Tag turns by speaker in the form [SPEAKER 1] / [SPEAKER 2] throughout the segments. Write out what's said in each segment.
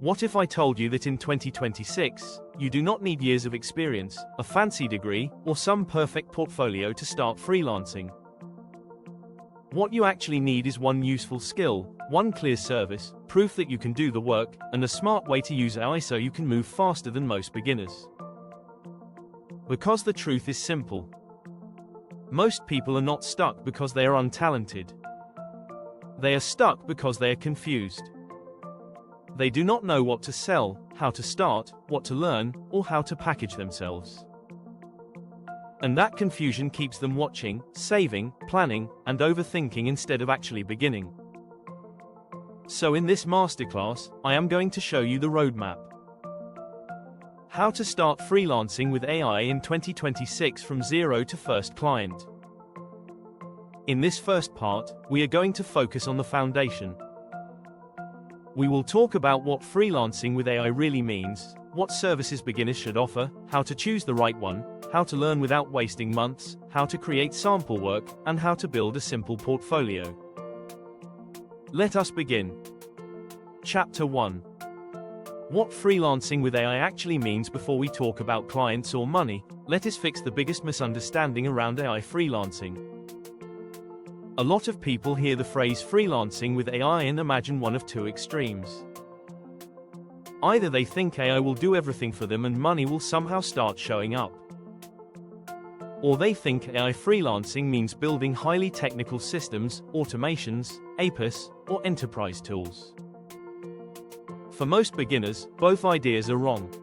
[SPEAKER 1] What if I told you that in 2026, you do not need years of experience, a fancy degree, or some perfect portfolio to start freelancing? What you actually need is one useful skill, one clear service, proof that you can do the work, and a smart way to use AI so you can move faster than most beginners. Because the truth is simple. Most people are not stuck because they are untalented. They are stuck because they are confused. They do not know what to sell, how to start, what to learn, or how to package themselves. And that confusion keeps them watching, saving, planning, and overthinking instead of actually beginning. So in this masterclass, I am going to show you the roadmap. How to start freelancing with AI in 2026 from zero to first client. In this first part, we are going to focus on the foundation. We will talk about what freelancing with AI really means, what services beginners should offer, how to choose the right one, how to learn without wasting months, how to create sample work, and how to build a simple portfolio. Let us begin. Chapter 1. What freelancing with AI actually means. Before we talk about clients or money, let us fix the biggest misunderstanding around AI freelancing. A lot of people hear the phrase freelancing with AI and imagine one of two extremes. Either they think AI will do everything for them and money will somehow start showing up. Or they think AI freelancing means building highly technical systems, automations, APIs, or enterprise tools. For most beginners, both ideas are wrong.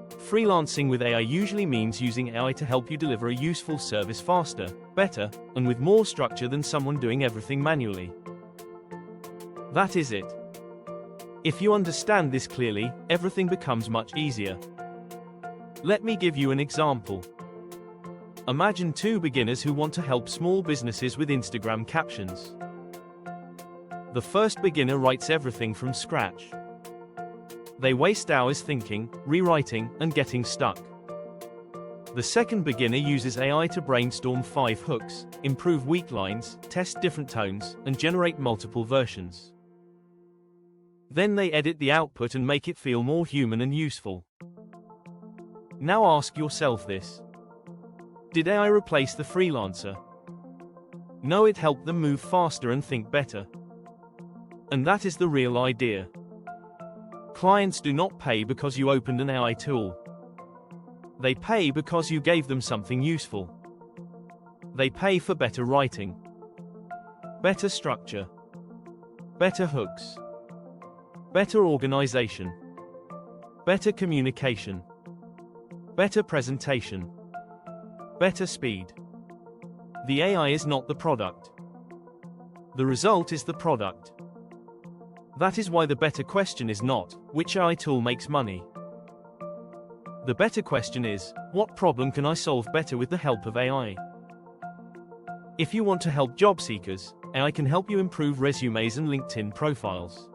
[SPEAKER 1] Freelancing with AI usually means using AI to help you deliver a useful service faster, better, and with more structure than someone doing everything manually. That is it. If you understand this clearly, everything becomes much easier. Let me give you an example. Imagine two beginners who want to help small businesses with Instagram captions. The first beginner writes everything from scratch. They waste hours thinking, rewriting, and getting stuck. The second beginner uses AI to brainstorm 5 hooks, improve weak lines, test different tones, and generate multiple versions. Then they edit the output and make it feel more human and useful. Now ask yourself this. Did AI replace the freelancer? No, it helped them move faster and think better. And that is the real idea. Clients do not pay because you opened an AI tool. They pay because you gave them something useful. They pay for better writing, better structure, better hooks, better organization, better communication, better presentation, better speed. The AI is not the product. The result is the product. That is why the better question is not, which AI tool makes money? The better question is, what problem can I solve better with the help of AI? If you want to help job seekers, AI can help you improve resumes and LinkedIn profiles.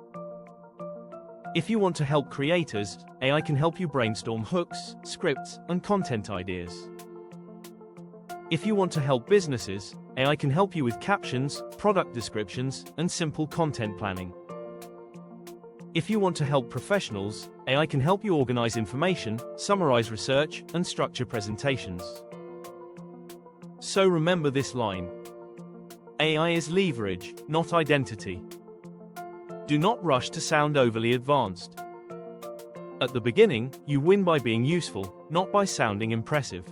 [SPEAKER 1] If you want to help creators, AI can help you brainstorm hooks, scripts, and content ideas. If you want to help businesses, AI can help you with captions, product descriptions, and simple content planning. If you want to help professionals, AI can help you organize information, summarize research, and structure presentations. So remember this line. AI is leverage, not identity. Do not rush to sound overly advanced. At the beginning, you win by being useful, not by sounding impressive.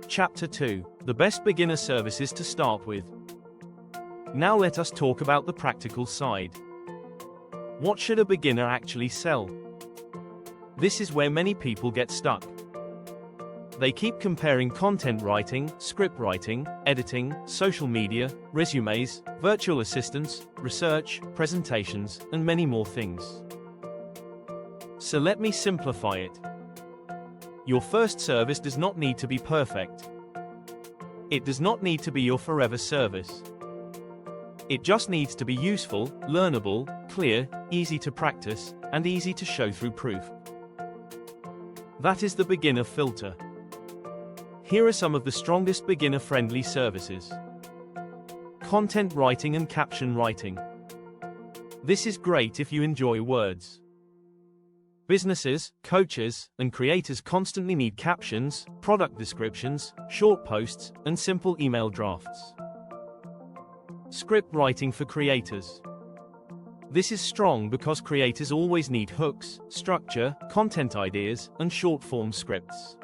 [SPEAKER 1] Chapter 2. The best beginner services to start with. Now let us talk about the practical side. What should a beginner actually sell? This is where many people get stuck. They keep comparing content writing, script writing, editing, social media, resumes, virtual assistants, research, presentations, and many more things. So let me simplify it. Your first service does not need to be perfect. It does not need to be your forever service. It just needs to be useful, learnable, clear, easy to practice, and easy to show through proof. That is the beginner filter. Here are some of the strongest beginner-friendly services. Content writing and caption writing. This is great if you enjoy words. Businesses, coaches, and creators constantly need captions, product descriptions, short posts, and simple email drafts. Script writing for creators. This is strong because creators always need hooks, structure, content ideas, and short-form scripts.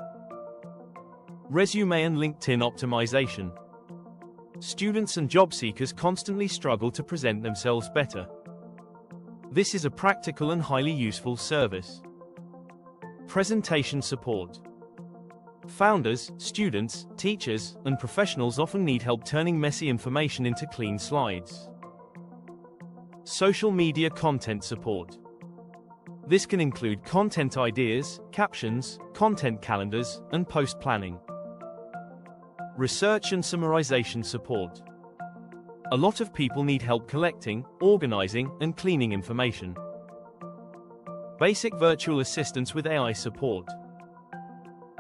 [SPEAKER 1] Resume and LinkedIn optimization. Students and job seekers constantly struggle to present themselves better. This is a practical and highly useful service. Presentation support. Founders, students, teachers, and professionals often need help turning messy information into clean slides. Social media content support. This can include content ideas, captions, content calendars, and post planning. Research and summarization support. A lot of people need help collecting, organizing, and cleaning information. Basic virtual assistants with AI support.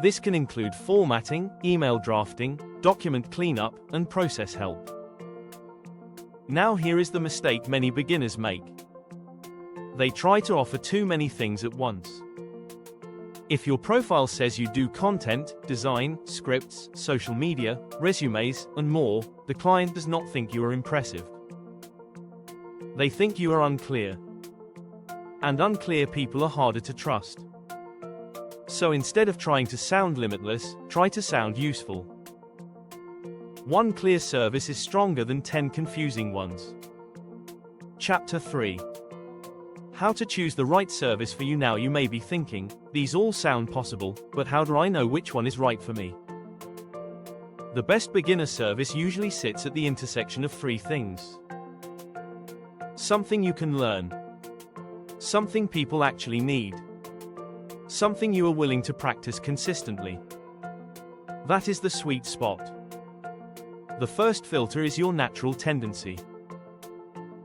[SPEAKER 1] This can include formatting, email drafting, document cleanup, and process help. Now here is the mistake many beginners make. They try to offer too many things at once. If your profile says you do content, design, scripts, social media, resumes, and more, the client does not think you are impressive. They think you are unclear. And unclear people are harder to trust. So instead of trying to sound limitless, try to sound useful. One clear service is stronger than 10 confusing ones. Chapter 3. How to choose the right service for you. Now you may be thinking, these all sound possible, but how do I know which one is right for me? The best beginner service usually sits at the intersection of three things. Something you can learn. Something people actually need. Something you are willing to practice consistently. That is the sweet spot. The first filter is your natural tendency.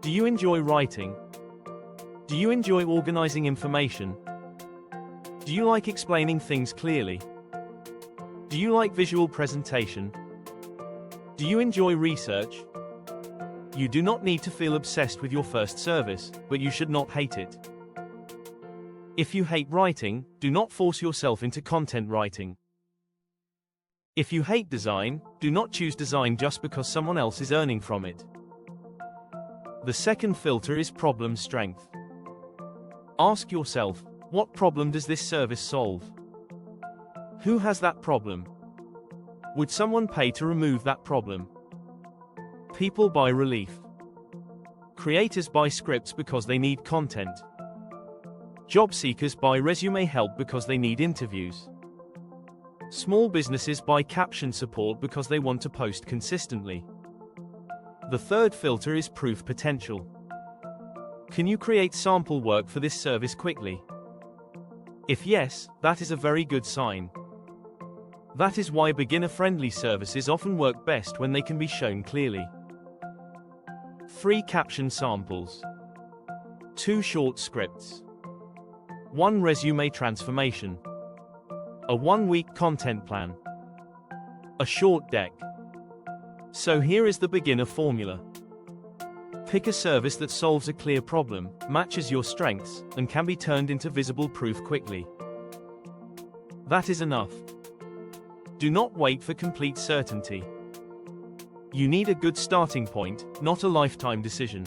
[SPEAKER 1] Do you enjoy writing? Do you enjoy organizing information? Do you like explaining things clearly? Do you like visual presentation? Do you enjoy research? You do not need to feel obsessed with your first service, but you should not hate it. If you hate writing, do not force yourself into content writing. If you hate design, do not choose design just because someone else is earning from it. The second filter is problem strength. Ask yourself, what problem does this service solve? Who has that problem? Would someone pay to remove that problem? People buy relief. Creators buy scripts because they need content. Job seekers buy resume help because they need interviews. Small businesses buy caption support because they want to post consistently. The third filter is proof potential. Can you create sample work for this service quickly? If yes, that is a very good sign. That is why beginner-friendly services often work best when they can be shown clearly. 3 caption samples. 2 short scripts. 1 resume transformation. A 1-week content plan. A short deck. So here is the beginner formula. Pick a service that solves a clear problem, matches your strengths, and can be turned into visible proof quickly. That is enough. Do not wait for complete certainty. You need a good starting point, not a lifetime decision.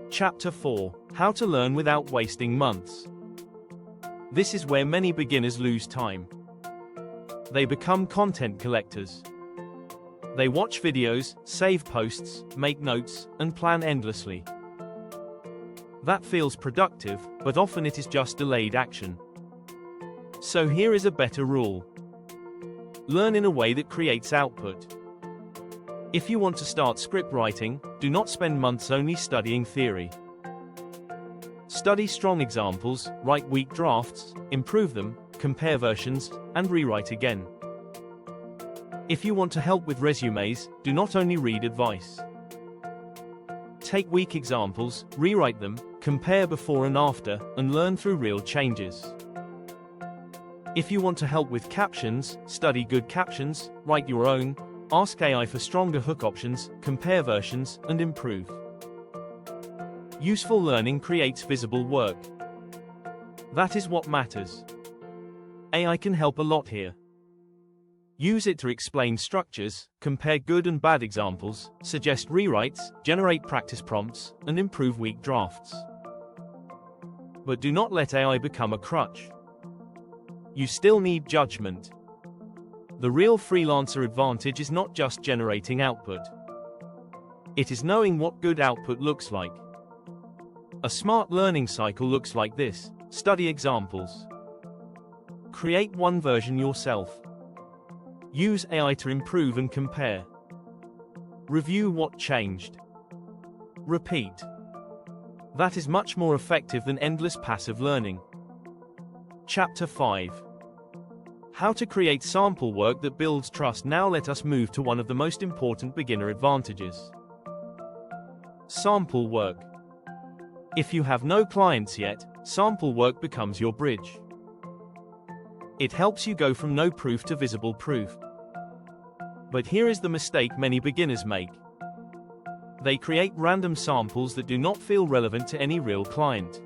[SPEAKER 1] Chapter 4. How to learn without wasting months. This is where many beginners lose time. They become content collectors. They watch videos, save posts, make notes, and plan endlessly. That feels productive, but often it is just delayed action. So here is a better rule. Learn in a way that creates output. If you want to start script writing, do not spend months only studying theory. Study strong examples, write weak drafts, improve them, compare versions, and rewrite again. If you want to help with resumes, do not only read advice. Take weak examples, rewrite them, compare before and after, and learn through real changes. If you want to help with captions, study good captions, write your own, ask AI for stronger hook options, compare versions, and improve. Useful learning creates visible work. That is what matters. AI can help a lot here. Use it to explain structures, compare good and bad examples, suggest rewrites, generate practice prompts, and improve weak drafts. But do not let AI become a crutch. You still need judgment. The real freelancer advantage is not just generating output. It is knowing what good output looks like. A smart learning cycle looks like this: study examples. Create one version yourself. Use AI to improve and compare. Review what changed. Repeat. That is much more effective than endless passive learning. Chapter 5. How to create sample work that builds trust. Now let us move to one of the most important beginner advantages. Sample work. If you have no clients yet, sample work becomes your bridge. It helps you go from no proof to visible proof. But here is the mistake many beginners make. They create random samples that do not feel relevant to any real client.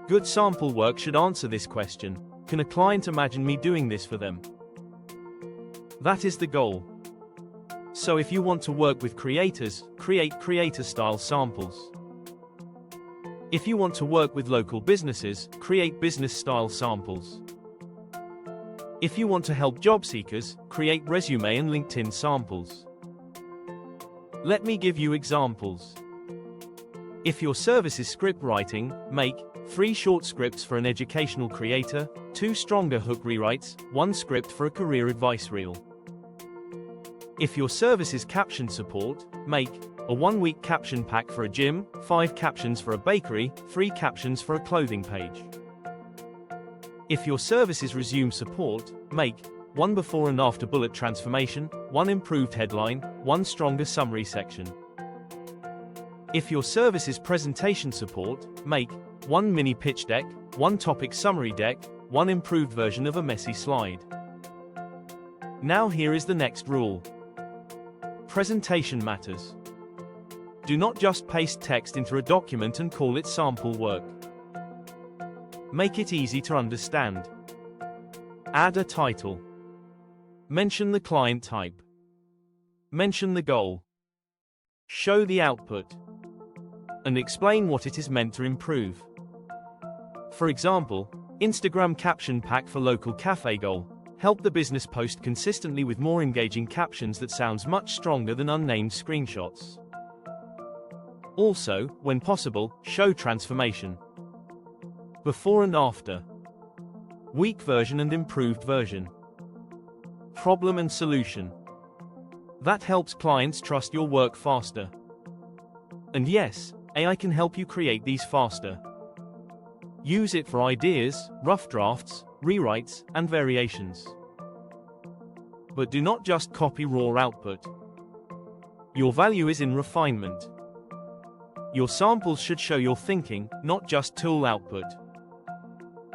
[SPEAKER 1] Good sample work should answer this question: can a client imagine me doing this for them? That is the goal. So if you want to work with creators, create creator-style samples. If you want to work with local businesses, create business-style samples. If you want to help job seekers, create resume and LinkedIn samples. Let me give you examples. If your service is script writing, make 3 short scripts for an educational creator, 2 stronger hook rewrites, 1 script for a career advice reel. If your service is caption support, make a 1-week caption pack for a gym, 5 captions for a bakery, 3 captions for a clothing page. If your service is resume support, make 1 before and after bullet transformation, 1 improved headline, 1 stronger summary section. If your service is presentation support, make 1 mini pitch deck, 1 topic summary deck, 1 improved version of a messy slide. Now here is the next rule. Presentation matters. Do not just paste text into a document and call it sample work. Make it easy to understand. Add a title. Mention the client type. Mention the goal. Show the output. And explain what it is meant to improve. For example, Instagram caption pack for local cafe goal. Help the business post consistently with more engaging captions that sounds much stronger than unnamed screenshots. Also, when possible, show transformation. Before and after. Weak version and improved version. Problem and solution. That helps clients trust your work faster. And yes, AI can help you create these faster. Use it for ideas, rough drafts, rewrites, and variations. But do not just copy raw output. Your value is in refinement. Your samples should show your thinking, not just tool output.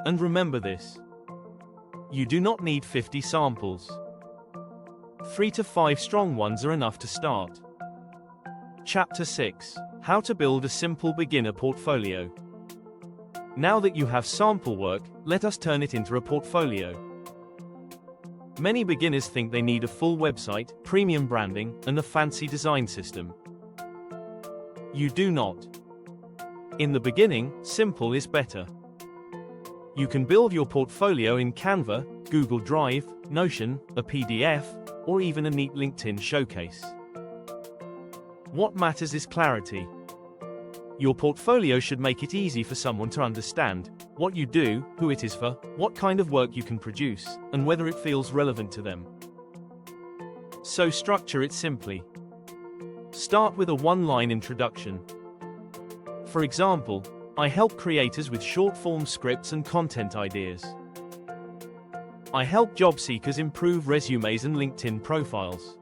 [SPEAKER 1] And remember this. You do not need 50 samples. 3 to 5 strong ones are enough to start. Chapter 6. How to build a simple beginner portfolio. Now that you have sample work, let us turn it into a portfolio. Many beginners think they need a full website, premium branding, and a fancy design system. You do not. In the beginning, simple is better. You can build your portfolio in Canva, Google Drive, Notion, a PDF, or even a neat LinkedIn showcase. What matters is clarity. Your portfolio should make it easy for someone to understand what you do, who it is for, what kind of work you can produce, and whether it feels relevant to them. So structure it simply. Start with a 1-line introduction. For example, I help creators with short-form scripts and content ideas. I help job seekers improve resumes and LinkedIn profiles.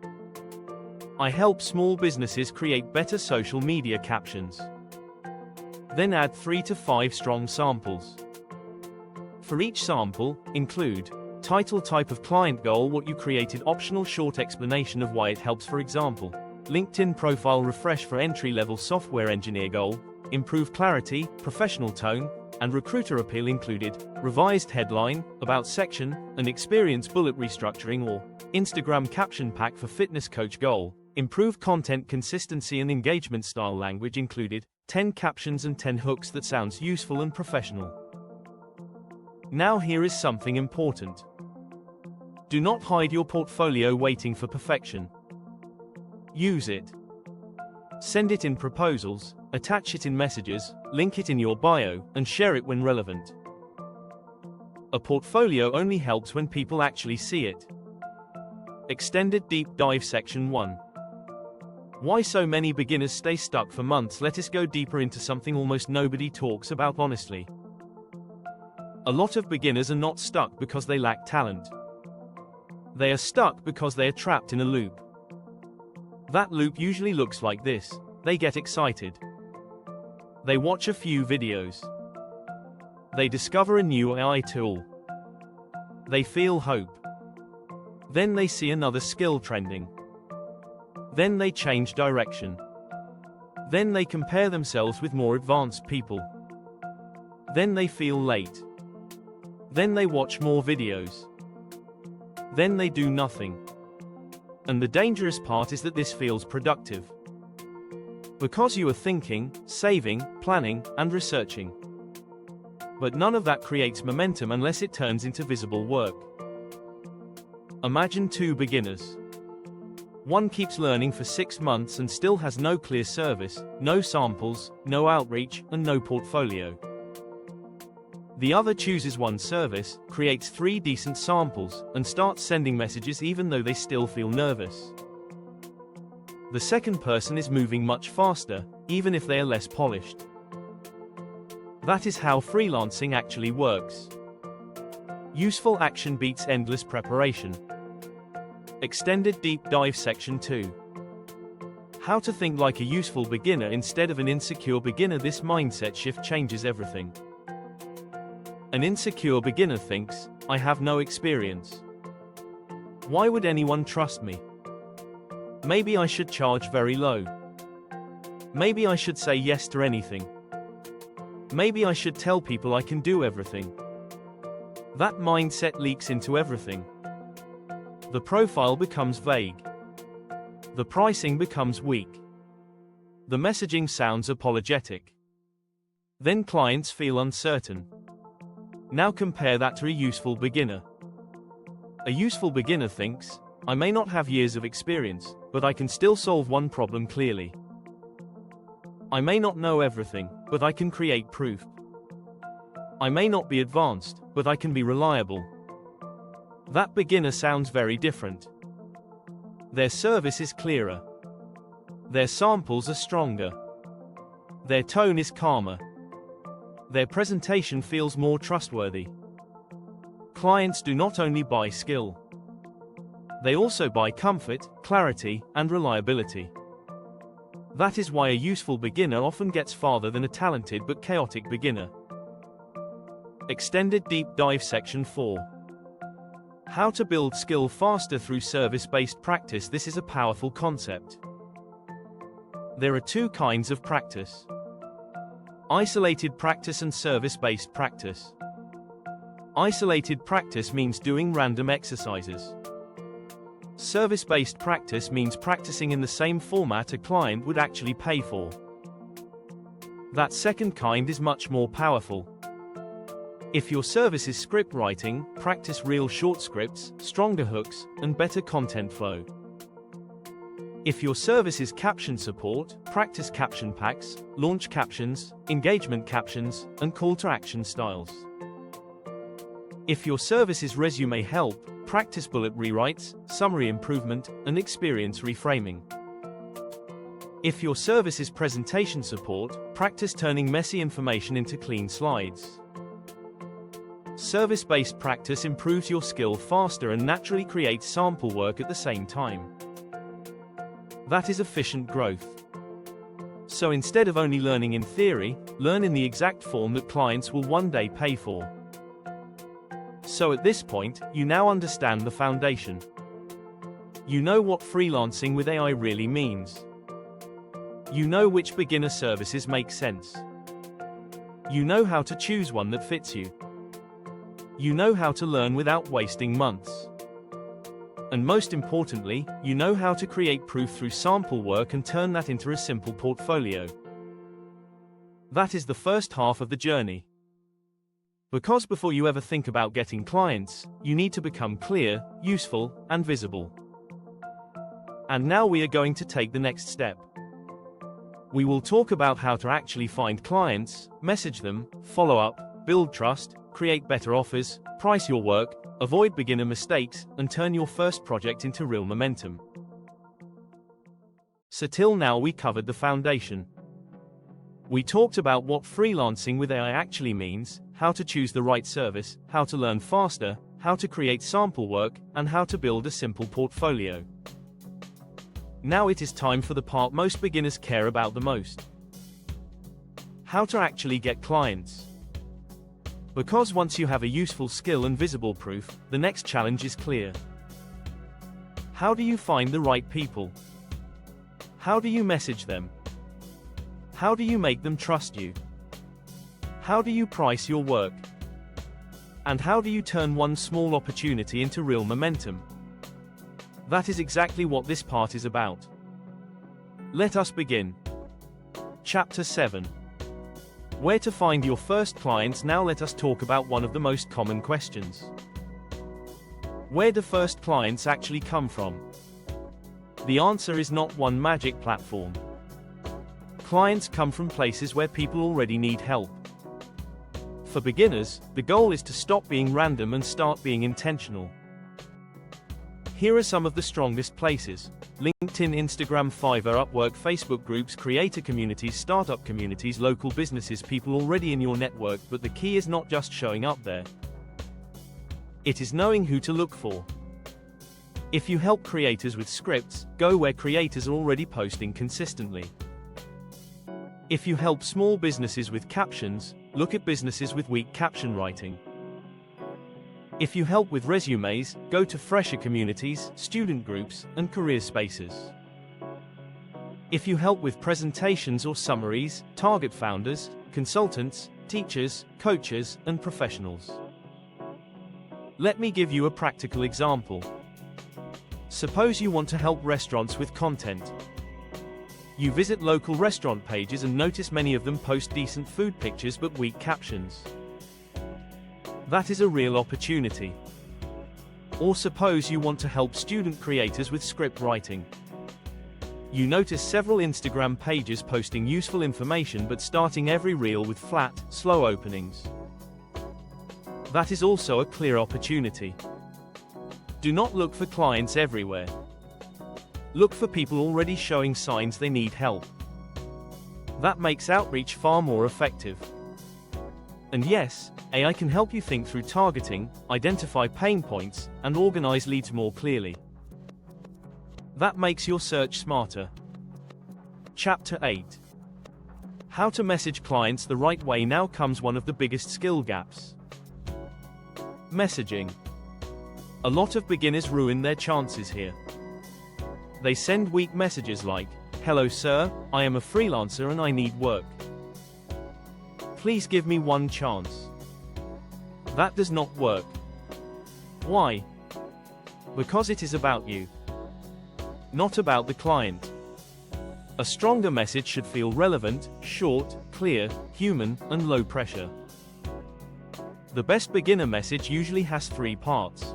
[SPEAKER 1] I help small businesses create better social media captions. Then add 3 to 5 strong samples. For each sample, include title, type of client goal, what you created, optional short explanation of why it helps, for example, LinkedIn profile refresh for entry-level software engineer goal, improve clarity, professional tone, and recruiter appeal included, revised headline, about section, an experience bullet restructuring or Instagram caption pack for fitness coach goal, improve content consistency and engagement style language included, 10 captions and 10 hooks that sounds useful and professional. Now here is something important. Do not hide your portfolio waiting for perfection. Use it. Send it in proposals, attach it in messages, link it in your bio, and share it when relevant. A portfolio only helps when people actually see it. Extended Deep Dive Section 1. Why so many beginners stay stuck for months? Let us go deeper into something almost nobody talks about honestly. A lot of beginners are not stuck because they lack talent. They are stuck because they are trapped in a loop. That loop usually looks like this. They get excited. They watch a few videos. They discover a new AI tool. They feel hope. Then they see another skill trending. Then they change direction. Then they compare themselves with more advanced people. Then they feel late. Then they watch more videos. Then they do nothing. And the dangerous part is that this feels productive. Because you are thinking, saving, planning, and researching. But none of that creates momentum unless it turns into visible work. Imagine two beginners. One keeps learning for 6 months and still has no clear service, no samples, no outreach, and no portfolio. The other chooses one service, creates 3 decent samples, and starts sending messages even though they still feel nervous. The second person is moving much faster, even if they are less polished. That is how freelancing actually works. Useful action beats endless preparation. Extended Deep Dive Section 2. How to think like a useful beginner instead of an insecure beginner. This mindset shift changes everything. An insecure beginner thinks, I have no experience. Why would anyone trust me? Maybe I should charge very low. Maybe I should say yes to anything. Maybe I should tell people I can do everything. That mindset leaks into everything. The profile becomes vague. The pricing becomes weak. The messaging sounds apologetic. Then clients feel uncertain. Now compare that to a useful beginner. A useful beginner thinks, I may not have years of experience, but I can still solve one problem clearly. I may not know everything, but I can create proof. I may not be advanced, but I can be reliable. That beginner sounds very different. Their service is clearer. Their samples are stronger. Their tone is calmer. Their presentation feels more trustworthy. Clients do not only buy skill. They also buy comfort, clarity, and reliability. That is why a useful beginner often gets farther than a talented but chaotic beginner. Extended Deep Dive Section 4. How to build skill faster through service-based practice. This is a powerful concept. There are 2 kinds of practice. Isolated practice and service-based practice. Isolated practice means doing random exercises. Service-based practice means practicing in the same format a client would actually pay for. That second kind is much more powerful. If your service is script writing, practice real short scripts, stronger hooks, and better content flow. If your service is caption support, practice caption packs, launch captions, engagement captions, and call to action styles. If your service is resume help, practice bullet rewrites, summary improvement, and experience reframing. If your service is presentation support, practice turning messy information into clean slides. Service-based practice improves your skill faster and naturally creates sample work at the same time. That is efficient growth. So instead of only learning in theory, learn in the exact form that clients will one day pay for. So at this point, you now understand the foundation. You know what freelancing with AI really means. You know which beginner services make sense. You know how to choose one that fits you. You know how to learn without wasting months. And most importantly, you know how to create proof through sample work and turn that into a simple portfolio. That is the first half of the journey. Because before you ever think about getting clients, you need to become clear, useful, and visible. And now we are going to take the next step. We will talk about how to actually find clients, message them, follow up, build trust, create better offers, price your work, avoid beginner mistakes, and turn your first project into real momentum. So till now we covered the foundation. We talked about what freelancing with AI actually means, how to choose the right service, how to learn faster, how to create sample work, and how to build a simple portfolio. Now it is time for the part most beginners care about the most. How to actually get clients. Because once you have a useful skill and visible proof, the next challenge is clear. How do you find the right people? How do you message them? How do you make them trust you? How do you price your work? And how do you turn one small opportunity into real momentum? That is exactly what this part is about. Let us begin. Chapter 7. Where to find your first clients. Now let us talk about one of the most common questions. Where do first clients actually come from? The answer is not one magic platform. Clients come from places where people already need help. For beginners, the goal is to stop being random and start being intentional. Here are some of the strongest places: LinkedIn, Instagram, Fiverr, Upwork, Facebook groups, creator communities, startup communities, local businesses, people already in your network. But the key is not just showing up there. It is knowing who to look for. If you help creators with scripts, go where creators are already posting consistently. If you help small businesses with captions, look at businesses with weak caption writing. If you help with resumes, go to fresher communities, student groups, and career spaces. If you help with presentations or summaries, target founders, consultants, teachers, coaches, and professionals. Let me give you a practical example. Suppose you want to help restaurants with content. You visit local restaurant pages and notice many of them post decent food pictures but weak captions. That is a real opportunity. Or suppose you want to help student creators with script writing. You notice several Instagram pages posting useful information but starting every reel with flat, slow openings. That is also a clear opportunity. Do not look for clients everywhere. Look for people already showing signs they need help. That makes outreach far more effective. And yes, AI can help you think through targeting, identify pain points, and organize leads more clearly. That makes your search smarter. Chapter 8. How to message clients the right way. Now comes one of the biggest skill gaps. Messaging. A lot of beginners ruin their chances here. They send weak messages like, "Hello sir, I am a freelancer and I need work. Please give me one chance." That does not work. Why? Because it is about you, not about the client. A stronger message should feel relevant, short, clear, human, and low pressure. The best beginner message usually has 3 parts.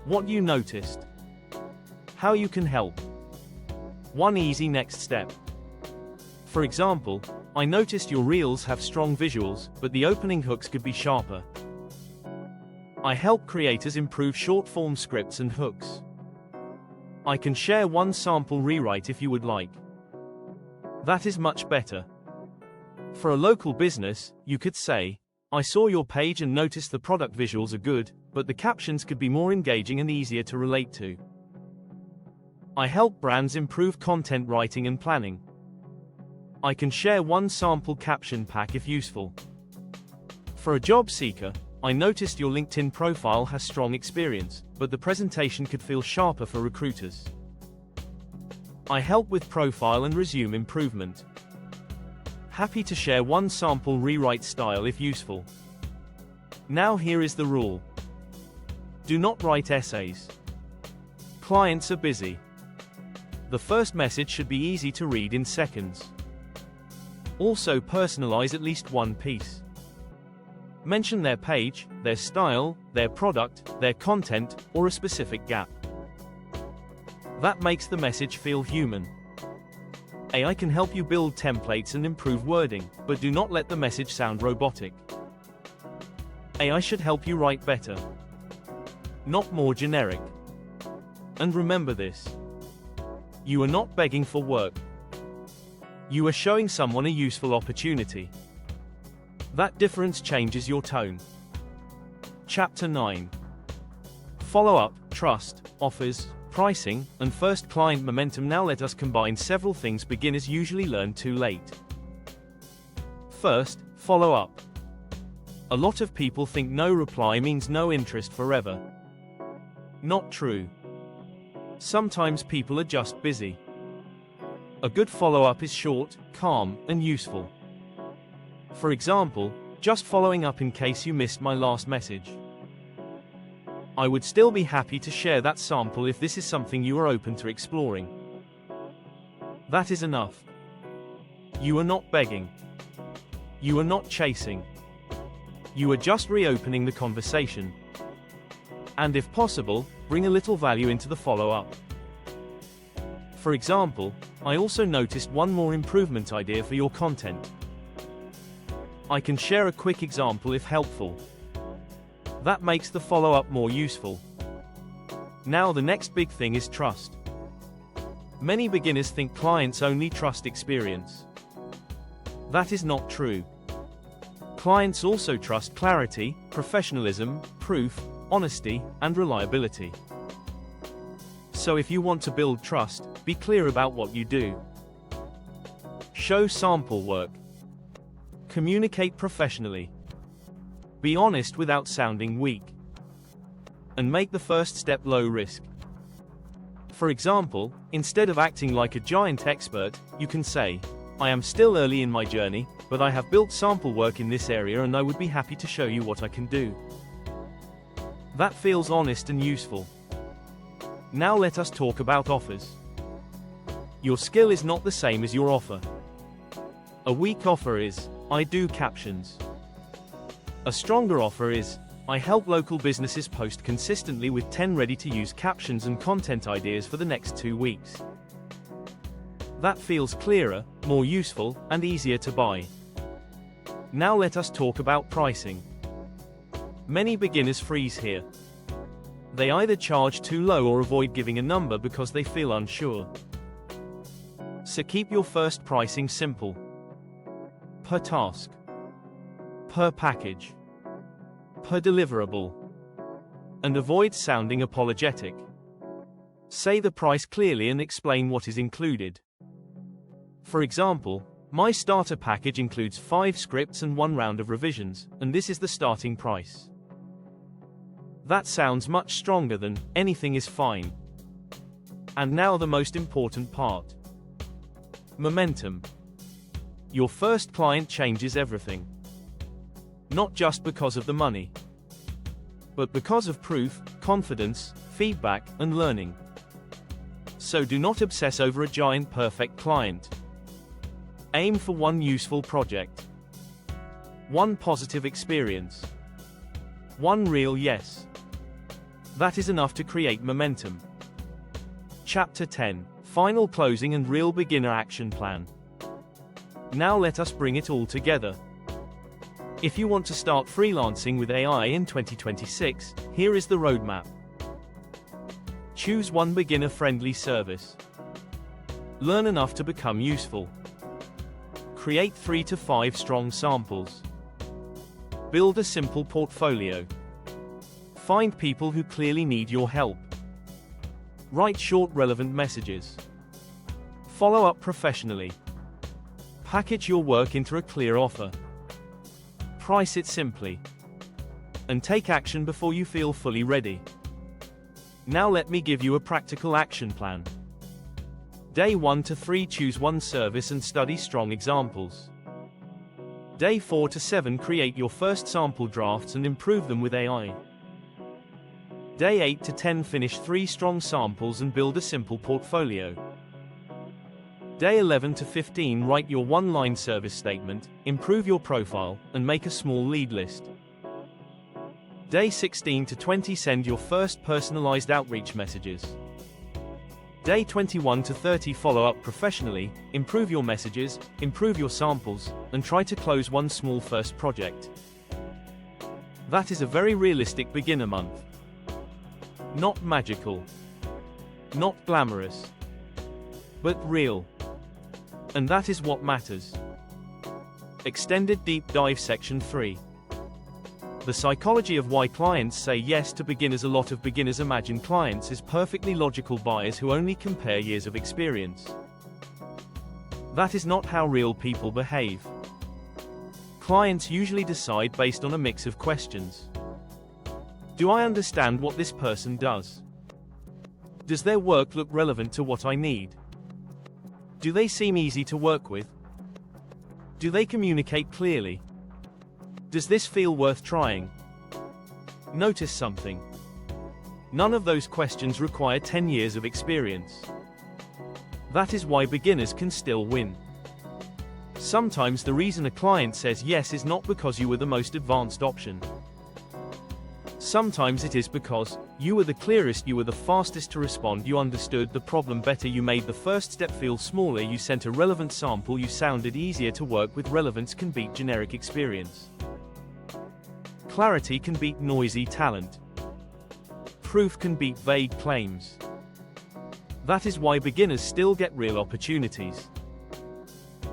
[SPEAKER 1] What you noticed. How you can help. One easy next step. For example, I noticed your reels have strong visuals, but the opening hooks could be sharper. I help creators improve short-form scripts and hooks. I can share one sample rewrite if you would like. That is much better. For a local business, you could say, "I saw your page and noticed the product visuals are good, but the captions could be more engaging and easier to relate to. I help brands improve content writing and planning. I can share one sample caption pack if useful. For a job seeker, I noticed your LinkedIn profile has strong experience, but the presentation could feel sharper for recruiters. I help with profile and resume improvement. Happy to share one sample rewrite style if useful. Now here is the rule. Do not write essays. Clients are busy. The first message should be easy to read in seconds. Also personalize at least one piece. Mention their page, their style, their product, their content, or a specific gap. That makes the message feel human. AI can help you build templates and improve wording, but do not let the message sound robotic. AI should help you write better, not more generic. And remember this. You are not begging for work. You are showing someone a useful opportunity. That difference changes your tone. Chapter 9. Follow-up, trust, offers, pricing, and first client momentum. Now let us combine several things beginners usually learn too late. First, follow-up. A lot of people think no reply means no interest forever. Not true. Sometimes people are just busy. A good follow-up is short, calm, and useful. For example, just following up in case you missed my last message. I would still be happy to share that sample if this is something you are open to exploring. That is enough. You are not begging. You are not chasing. You are just reopening the conversation. And if possible, bring a little value into the follow-up. For example, I also noticed one more improvement idea for your content. I can share a quick example if helpful. That makes the follow-up more useful. Now the next big thing is trust. Many beginners think clients only trust experience. That is not true. Clients also trust clarity, professionalism, proof, honesty, and reliability. So if you want to build trust, be clear about what you do. Show sample work. Communicate professionally. Be honest without sounding weak. And make the first step low risk. For example, instead of acting like a giant expert, you can say, I am still early in my journey, but I have built sample work in this area and I would be happy to show you what I can do. That feels honest and useful. Now let us talk about offers. Your skill is not the same as your offer. A weak offer is, I do captions. A stronger offer is, I help local businesses post consistently with 10 ready-to-use captions and content ideas for the next 2 weeks. That feels clearer, more useful, and easier to buy. Now let us talk about pricing. Many beginners freeze here. They either charge too low or avoid giving a number because they feel unsure. So keep your first pricing simple. Per task. Per package. Per deliverable. And avoid sounding apologetic. Say the price clearly and explain what is included. For example, my starter package includes 5 scripts and 1 round of revisions, and this is the starting price. That sounds much stronger than, anything is fine. And now the most important part. Momentum. Your first client changes everything. Not just because of the money, but because of proof, confidence, feedback, and learning. So do not obsess over a giant perfect client. Aim for one useful project. One positive experience. One real yes. That is enough to create momentum. Chapter 10. Final closing and real beginner action plan. Now let us bring it all together. If you want to start freelancing with AI in 2026, here is the roadmap. Choose one beginner-friendly service. Learn enough to become useful. Create 3 to 5 strong samples. Build a simple portfolio. Find people who clearly need your help. Write short relevant messages. Follow up professionally. Package your work into a clear offer. Price it simply. And take action before you feel fully ready. Now let me give you a practical action plan. Day 1 to 3 choose one service and study strong examples. Day 4 to 7 create your first sample drafts and improve them with AI. Day 8 to 10 finish 3 strong samples and build a simple portfolio. Day 11 to 15 write your one-line service statement, improve your profile, and make a small lead list. Day 16 to 20 send your first personalized outreach messages. Day 21 to 30 follow up professionally, improve your messages, improve your samples, and try to close one small first project. That is a very realistic beginner month. Not magical. Not glamorous. But real. And that is what matters. Extended Deep Dive Section 3. The psychology of why clients say yes to beginners. A lot of beginners imagine clients as perfectly logical buyers who only compare years of experience. That is not how real people behave. Clients usually decide based on a mix of questions. Do I understand what this person does? Does their work look relevant to what I need? Do they seem easy to work with? Do they communicate clearly? Does this feel worth trying? Notice something. None of those questions require 10 years of experience. That is why beginners can still win. Sometimes the reason a client says yes is not because you were the most advanced option. Sometimes it is because you were the clearest, you were the fastest to respond, you understood the problem better, you made the first step feel smaller, you sent a relevant sample, you sounded easier to work with. Relevance can beat generic experience. Clarity can beat noisy talent. Proof can beat vague claims. That is why beginners still get real opportunities.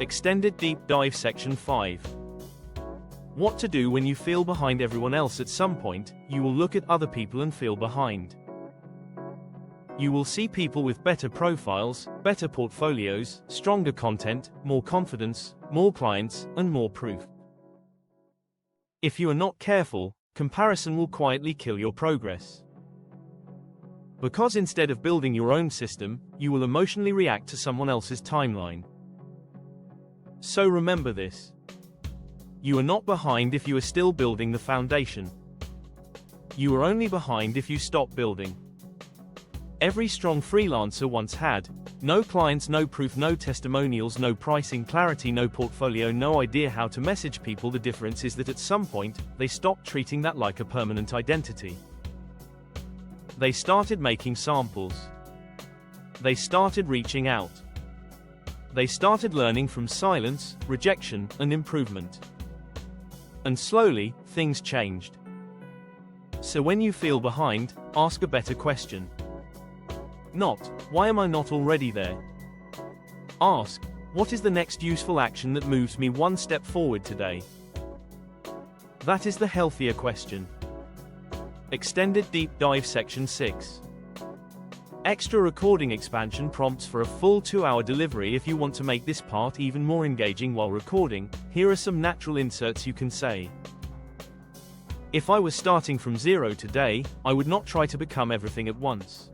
[SPEAKER 1] Extended Deep Dive Section 5. What to do when you feel behind everyone else. At some point, you will look at other people and feel behind. You will see people with better profiles, better portfolios, stronger content, more confidence, more clients, and more proof. If you are not careful, comparison will quietly kill your progress. Because instead of building your own system, you will emotionally react to someone else's timeline. So remember this. You are not behind if you are still building the foundation. You are only behind if you stop building. Every strong freelancer once had no clients, no proof, no testimonials, no pricing clarity, no portfolio, no idea how to message people. The difference is that at some point, they stopped treating that like a permanent identity. They started making samples. They started reaching out. They started learning from silence, rejection, and improvement. And slowly, things changed. So when you feel behind, ask a better question. Not, why am I not already there? Ask, what is the next useful action that moves me one step forward today? That is the healthier question. Extended Deep Dive Section 6. Extra recording expansion prompts for a full 2-hour delivery. If you want to make this part even more engaging while recording, here are some natural inserts you can say. If I was starting from zero today, I would not try to become everything at once.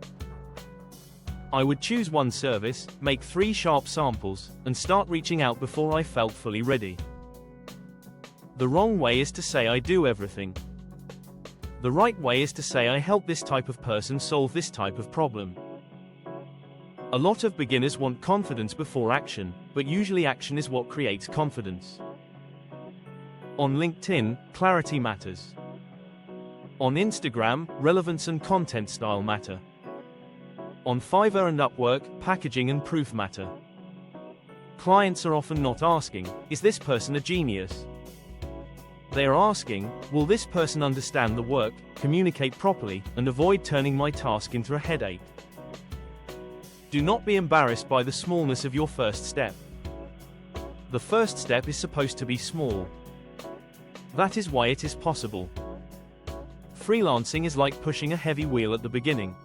[SPEAKER 1] I would choose one service, make 3 sharp samples, and start reaching out before I felt fully ready. The wrong way is to say I do everything. The right way is to say I help this type of person solve this type of problem. A lot of beginners want confidence before action, but usually action is what creates confidence. On LinkedIn, clarity matters. On Instagram, relevance and content style matter. On Fiverr and Upwork, packaging and proof matter. Clients are often not asking, is this person a genius? They are asking, will this person understand the work, communicate properly, and avoid turning my task into a headache? Do not be embarrassed by the smallness of your first step. The first step is supposed to be small. That is why it is possible. Freelancing is like pushing a heavy wheel at the beginning.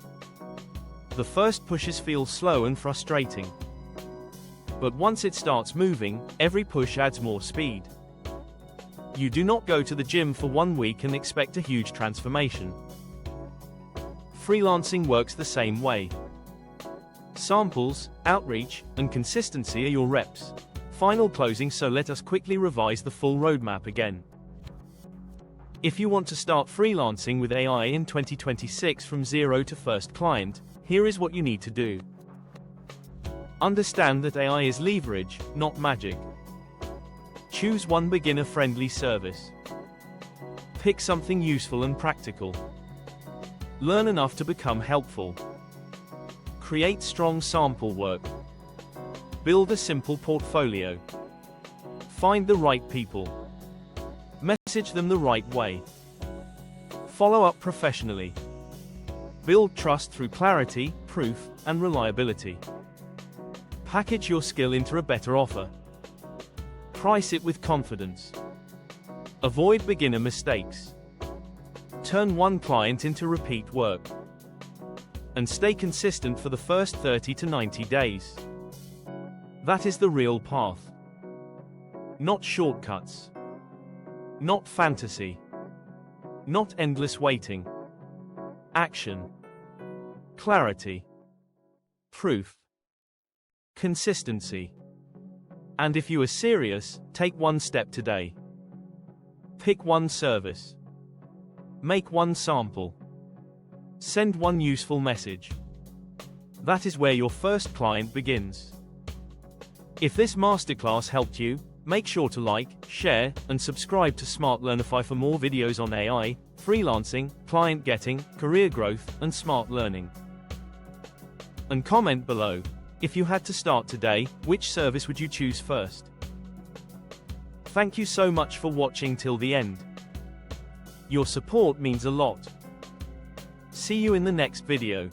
[SPEAKER 1] The first pushes feel slow and frustrating. But once it starts moving, every push adds more speed. You do not go to the gym for 1 week and expect a huge transformation. Freelancing works the same way. Samples, outreach, and consistency are your reps. Final closing, so let us quickly revise the full roadmap again. If you want to start freelancing with AI in 2026 from zero to first client, here is what you need to do. Understand that AI is leverage, not magic. Choose one beginner-friendly service. Pick something useful and practical. Learn enough to become helpful. Create strong sample work. Build a simple portfolio. Find the right people. Message them the right way. Follow up professionally. Build trust through clarity, proof, and reliability. Package your skill into a better offer. Price it with confidence. Avoid beginner mistakes. Turn one client into repeat work. And stay consistent for the first 30 to 90 days. That is the real path. Not shortcuts. Not fantasy. Not endless waiting. Action. Clarity. Proof. Consistency. And if you are serious, take one step today. Pick one service. Make one sample. Send one useful message. That is where your first client begins. If this masterclass helped you, make sure to like, share, and subscribe to Smart Learnify for more videos on AI, freelancing, client getting, career growth, and smart learning. And comment below. If you had to start today, which service would you choose first? Thank you so much for watching till the end. Your support means a lot. See you in the next video.